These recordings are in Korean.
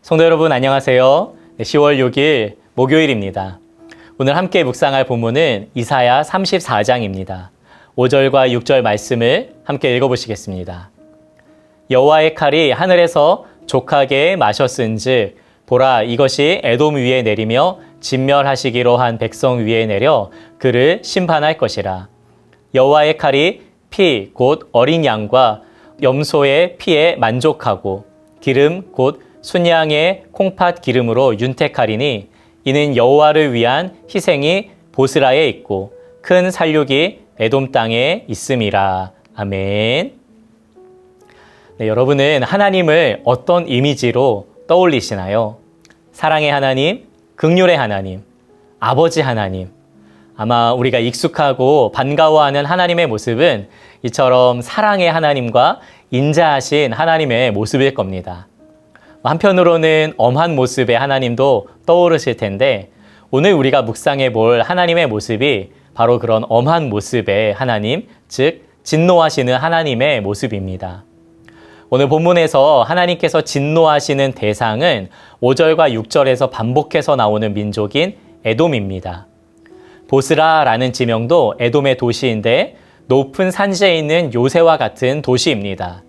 성도 여러분 안녕하세요. 10월 6일 목요일입니다. 오늘 함께 묵상할 본문은 이사야 34장입니다. 5절과 6절 말씀을 함께 읽어보시겠습니다. 여호와의 칼이 하늘에서 족하게 마셨은즉 보라 이것이 에돔 위에 내리며 진멸하시기로 한 백성 위에 내려 그를 심판할 것이라. 여호와의 칼이 피 곧 어린 양과 염소의 피에 만족하고 기름 곧 순양의 콩팥 기름으로 윤택하리니 이는 여호와를 위한 희생이 보스라에 있고 큰 살육이 에돔 땅에 있음이라. 아멘. 네, 여러분은 하나님을 어떤 이미지로 떠올리시나요? 사랑의 하나님, 긍휼의 하나님, 아버지 하나님. 아마 우리가 익숙하고 반가워하는 하나님의 모습은 이처럼 사랑의 하나님과 인자하신 하나님의 모습일 겁니다. 한편으로는 엄한 모습의 하나님도 떠오르실 텐데 오늘 우리가 묵상해 볼 하나님의 모습이 바로 그런 엄한 모습의 하나님, 즉 진노하시는 하나님의 모습입니다. 오늘 본문에서 하나님께서 진노하시는 대상은 5절과 6절에서 반복해서 나오는 민족인 에돔입니다. 보스라라는 지명도 에돔의 도시인데 높은 산지에 있는 요새와 같은 도시입니다.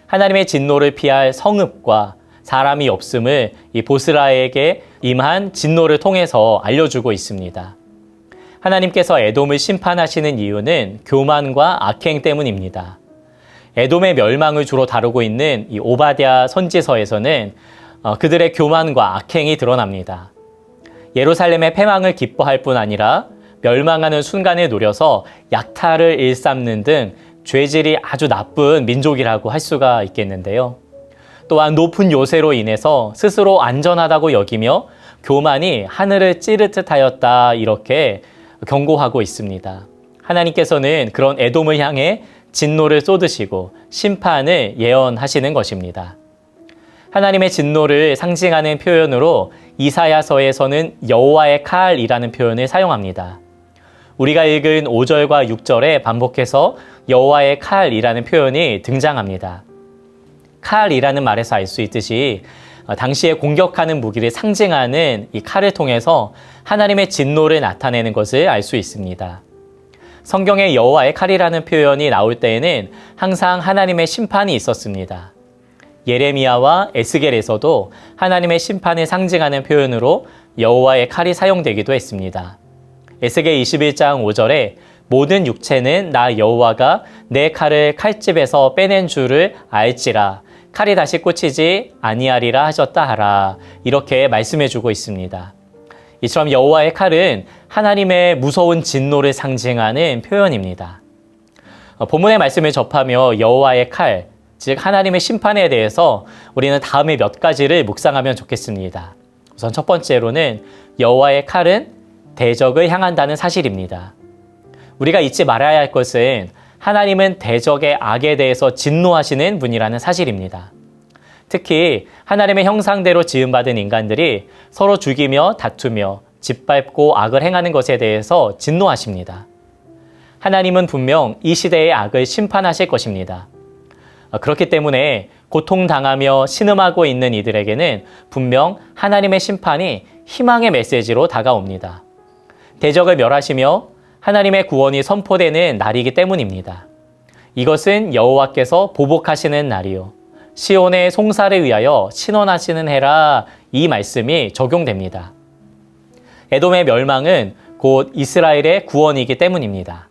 하나님의 진노를 피할 성읍과 사람이 없음을 이 보스라에게 임한 진노를 통해서 알려주고 있습니다. 하나님께서 에돔을 심판하시는 이유는 교만과 악행 때문입니다. 에돔의 멸망을 주로 다루고 있는 이 오바댜 선지서에서는 그들의 교만과 악행이 드러납니다. 예루살렘의 패망을 기뻐할 뿐 아니라 멸망하는 순간을 노려서 약탈을 일삼는 등 죄질이 아주 나쁜 민족이라고 할 수가 있겠는데요. 또한 높은 요새로 인해서 스스로 안전하다고 여기며 교만이 하늘을 찌를 듯하였다 이렇게 경고하고 있습니다. 하나님께서는 그런 에돔을 향해 진노를 쏟으시고 심판을 예언하시는 것입니다. 하나님의 진노를 상징하는 표현으로 이사야서에서는 여호와의 칼이라는 표현을 사용합니다. 우리가 읽은 5절과 6절에 반복해서 여호와의 칼이라는 표현이 등장합니다. 칼이라는 말에서 알 수 있듯이 당시에 공격하는 무기를 상징하는 이 칼을 통해서 하나님의 진노를 나타내는 것을 알 수 있습니다. 성경에 여호와의 칼이라는 표현이 나올 때에는 항상 하나님의 심판이 있었습니다. 예레미야와 에스겔에서도 하나님의 심판을 상징하는 표현으로 여호와의 칼이 사용되기도 했습니다. 에스겔 21장 5절에 모든 육체는 나 여호와가 내 칼을 칼집에서 빼낸 줄을 알지라 칼이 다시 꽂히지 아니하리라 하셨다 하라 이렇게 말씀해 주고 있습니다. 이처럼 여호와의 칼은 하나님의 무서운 진노를 상징하는 표현입니다. 본문의 말씀을 접하며 여호와의 칼, 즉 하나님의 심판에 대해서 우리는 다음에 몇 가지를 묵상하면 좋겠습니다. 우선 첫 번째로는 여호와의 칼은 대적을 향한다는 사실입니다. 우리가 잊지 말아야 할 것은 하나님은 대적의 악에 대해서 진노하시는 분이라는 사실입니다. 특히 하나님의 형상대로 지음받은 인간들이 서로 죽이며 다투며 짓밟고 악을 행하는 것에 대해서 진노하십니다. 하나님은 분명 이 시대의 악을 심판하실 것입니다. 그렇기 때문에 고통당하며 신음하고 있는 이들에게는 분명 하나님의 심판이 희망의 메시지로 다가옵니다. 대적을 멸하시며 하나님의 구원이 선포되는 날이기 때문입니다. 이것은 여호와께서 보복하시는 날이요 시온의 송사를 위하여 신원하시는 해라 이 말씀이 적용됩니다. 에돔의 멸망은 곧 이스라엘의 구원이기 때문입니다.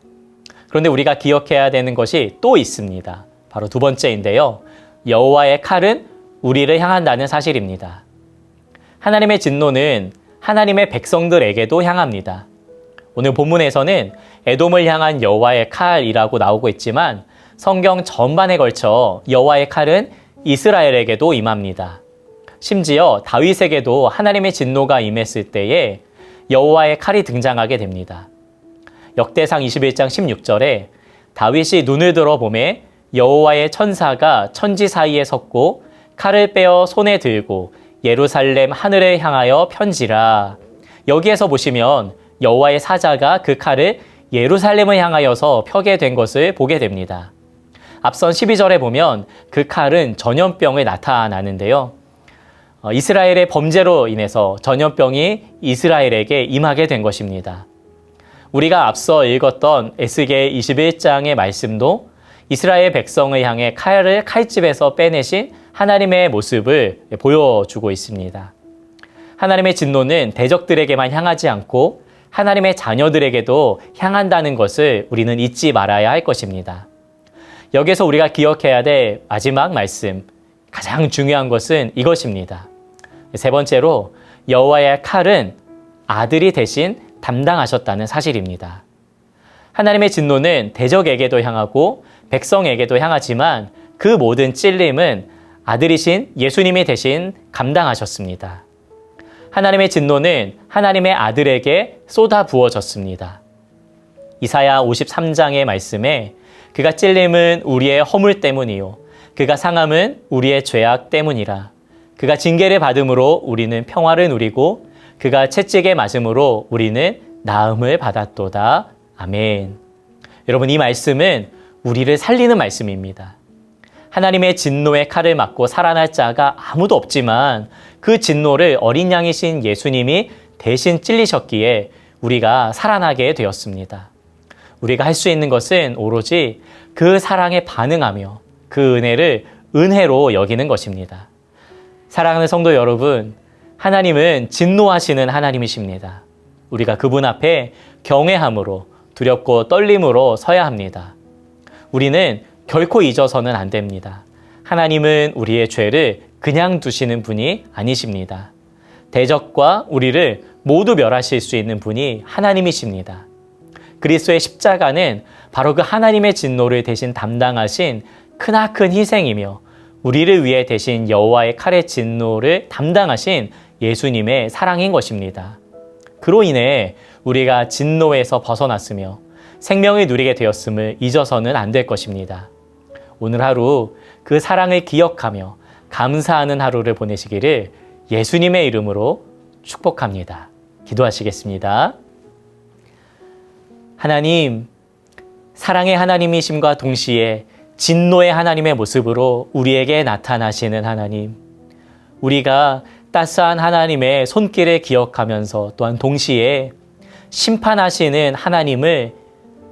그런데 우리가 기억해야 되는 것이 또 있습니다. 바로 두 번째인데요. 여호와의 칼은 우리를 향한다는 사실입니다. 하나님의 진노는 하나님의 백성들에게도 향합니다. 오늘 본문에서는 에돔을 향한 여호와의 칼이라고 나오고 있지만 성경 전반에 걸쳐 여호와의 칼은 이스라엘에게도 임합니다. 심지어 다윗에게도 하나님의 진노가 임했을 때에 여호와의 칼이 등장하게 됩니다. 역대상 21장 16절에 다윗이 눈을 들어 보매 여호와의 천사가 천지 사이에 섰고 칼을 빼어 손에 들고 예루살렘 하늘을 향하여 편지라. 여기에서 보시면 여호와의 사자가 그 칼을 예루살렘을 향하여서 펴게 된 것을 보게 됩니다. 앞선 12절에 보면 그 칼은 전염병을 나타나는데요. 이스라엘의 범죄로 인해서 전염병이 이스라엘에게 임하게 된 것입니다. 우리가 앞서 읽었던 에스겔 21장의 말씀도 이스라엘 백성을 향해 칼을 칼집에서 빼내신 하나님의 모습을 보여주고 있습니다. 하나님의 진노는 대적들에게만 향하지 않고 하나님의 자녀들에게도 향한다는 것을 우리는 잊지 말아야 할 것입니다. 여기서 우리가 기억해야 될 마지막 말씀, 가장 중요한 것은 이것입니다. 세 번째로 여호와의 칼은 아들이 대신 담당하셨다는 사실입니다. 하나님의 진노는 대적에게도 향하고 백성에게도 향하지만 그 모든 찔림은 아들이신 예수님이 대신 감당하셨습니다. 하나님의 진노는 하나님의 아들에게 쏟아 부어졌습니다. 이사야 53장의 말씀에 그가 찔림은 우리의 허물 때문이요 그가 상함은 우리의 죄악 때문이라. 그가 징계를 받음으로 우리는 평화를 누리고 그가 채찍에 맞음으로 우리는 나음을 받았도다. 아멘. 여러분, 이 말씀은 우리를 살리는 말씀입니다. 하나님의 진노의 칼을 맞고 살아날 자가 아무도 없지만 그 진노를 어린 양이신 예수님이 대신 찔리셨기에 우리가 살아나게 되었습니다. 우리가 할 수 있는 것은 오로지 그 사랑에 반응하며 그 은혜를 은혜로 여기는 것입니다. 사랑하는 성도 여러분, 하나님은 진노하시는 하나님이십니다. 우리가 그분 앞에 경외함으로 두렵고 떨림으로 서야 합니다. 우리는 결코 잊어서는 안 됩니다. 하나님은 우리의 죄를 그냥 두시는 분이 아니십니다. 대적과 우리를 모두 멸하실 수 있는 분이 하나님이십니다. 그리스도의 십자가는 바로 그 하나님의 진노를 대신 담당하신 크나큰 희생이며 우리를 위해 대신 여호와의 칼의 진노를 담당하신 예수님의 사랑인 것입니다. 그로 인해 우리가 진노에서 벗어났으며 생명을 누리게 되었음을 잊어서는 안 될 것입니다. 오늘 하루 그 사랑을 기억하며 감사하는 하루를 보내시기를 예수님의 이름으로 축복합니다. 기도하시겠습니다. 하나님, 사랑의 하나님이심과 동시에 진노의 하나님의 모습으로 우리에게 나타나시는 하나님, 우리가 따스한 하나님의 손길을 기억하면서 또한 동시에 심판하시는 하나님을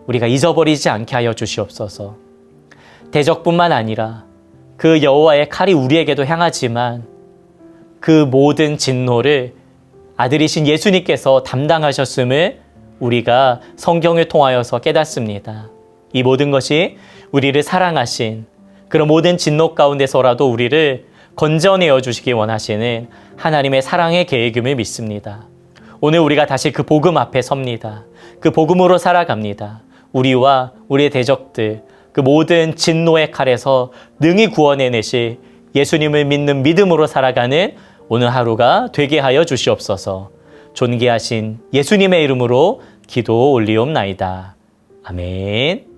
우리가 잊어버리지 않게 하여 주시옵소서. 대적뿐만 아니라 그 여호와의 칼이 우리에게도 향하지만 그 모든 진노를 아들이신 예수님께서 담당하셨음을 우리가 성경을 통하여서 깨닫습니다. 이 모든 것이 우리를 사랑하신 그런 모든 진노 가운데서라도 우리를 건져내어 주시기 원하시는 하나님의 사랑의 계획임을 믿습니다. 오늘 우리가 다시 그 복음 앞에 섭니다. 그 복음으로 살아갑니다. 우리와 우리의 대적들, 그 모든 진노의 칼에서 능히 구원해내실 예수님을 믿는 믿음으로 살아가는 오늘 하루가 되게 하여 주시옵소서. 존귀하신 예수님의 이름으로 기도 올리옵나이다. 아멘.